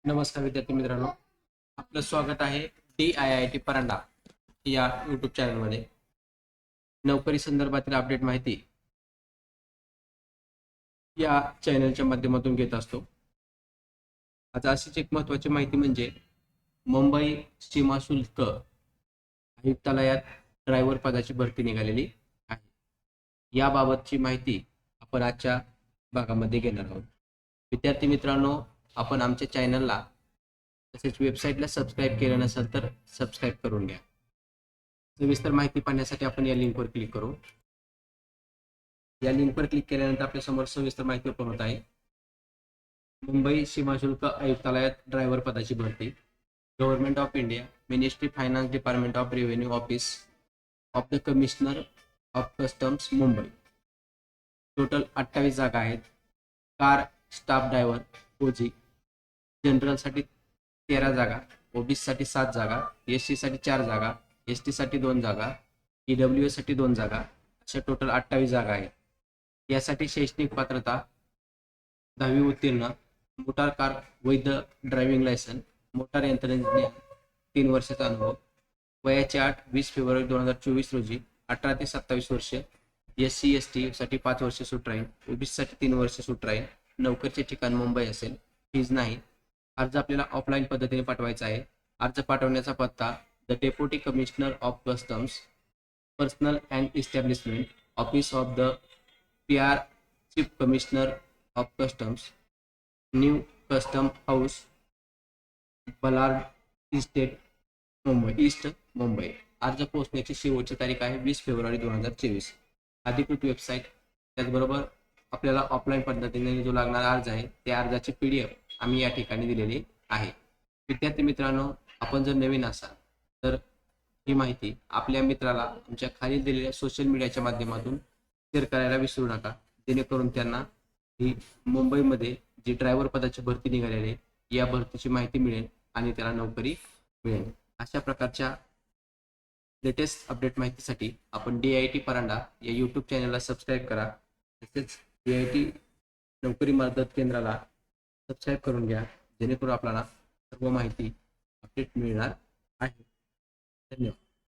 नमस्कार विद्यार्थी मित्रांनो, आपलं स्वागत आहे DIIT परांडा या यूट्यूब चॅनलमध्ये. नोकरी संदर्भातील अपडेट माहिती या चॅनलच्या माध्यमातून घेत असतो. आता अशीच एक महत्त्वाची माहिती म्हणजे मुंबई सीमा शुल्क आयुक्तालयात ड्रायव्हर पदाची भरती निघालेली आहे. याबाबतची माहिती आपण आजच्या भागामध्ये घेणार आहोत. विद्यार्थी मित्रांनो, आपण आमच्या चॅनलला तसेच वेबसाईटला सबस्क्राईब केलं नसेल तर सबस्क्राईब करून घ्या. सविस्तर माहिती पाहण्यासाठी आपण या लिंकवर क्लिक करू. या लिंकवर क्लिक केल्यानंतर आपल्या समोर सविस्तर माहिती ओपन होत आहे. मुंबई सीमाशुल्क आयुक्तालयात ड्रायव्हर पदाची भरती. Government of India, ministry finance, department of revenue, office of the commissioner of customs, Mumbai. Total 28 जागा आहेत. कार स्टाफ ड्रायव्हर ओजी. जनरलसाठी 13 जागा, ओबीसी साठी 7 जागा, एससी साठी 4 जागा, एसटी साठी 2 जागा, ईडब्ल्यूएस साठी 2 जागा, अशा टोटल 28 जागा आहेत. यासाठी शैक्षणिक पात्रता 10वी उत्तीर्ण, मोटार कार वैध ड्रायव्हिंग लायसन, मोटार यंत्रणेत 3 वर्षाचा अनुभव, वयाची अट 20 फेब्रुवारी 2024 रोजी 18 ते 27 वर्ष. एससी एसटी साठी 5 वर्ष सूट राहील, ओबीसी साठी 3 वर्ष सूट राहील. नोकरीचे ठिकाण मुंबई असेल. फीज नाही. अर्ज आपल्याला ऑफलाईन पद्धतीने पाठवायचा आहे. अर्ज पाठवण्याचा पत्ता the deputy commissioner of customs, personal and establishment, office of the PR chief commissioner of customs, new custom house, Ballard estate, east Mumbai. अर्ज पोहोचण्याची शेवटची तारीख आहे 20 फेब्रुवारी 2024. अधिकृत वेबसाईट. त्याचबरोबर आपल्याला ऑफलाईन पद्धतीने जो लागणारा अर्ज आहे त्या अर्जाची PDF आम्ही या ठिकाणी दिलेली आहे. विद्यार्थी मित्रांनो, आपण जर नवीन असाल तर ही माहिती आपल्या मित्राला आमच्या खाली दिलेल्या सोशल मीडियाच्या माध्यमातून शेअर करायला विसरू नका, जेणेकरून त्यांना ही मुंबईमध्ये जी ड्रायव्हर पदाची भरती निघालेली आहे या भरतीची माहिती मिळेल आणि त्याला नोकरी मिळेल. अशा प्रकारच्या लेटेस्ट अपडेट माहितीसाठी आपण DIIT परांडा या यूट्यूब चॅनलला सबस्क्राईब करा. तसेच DIIT नोकरी मदत केंद्राला सबस्क्राईब करून घ्या, जेणेकरून आपल्याला सर्व माहिती अपडेट मिळणार आहे. धन्यवाद.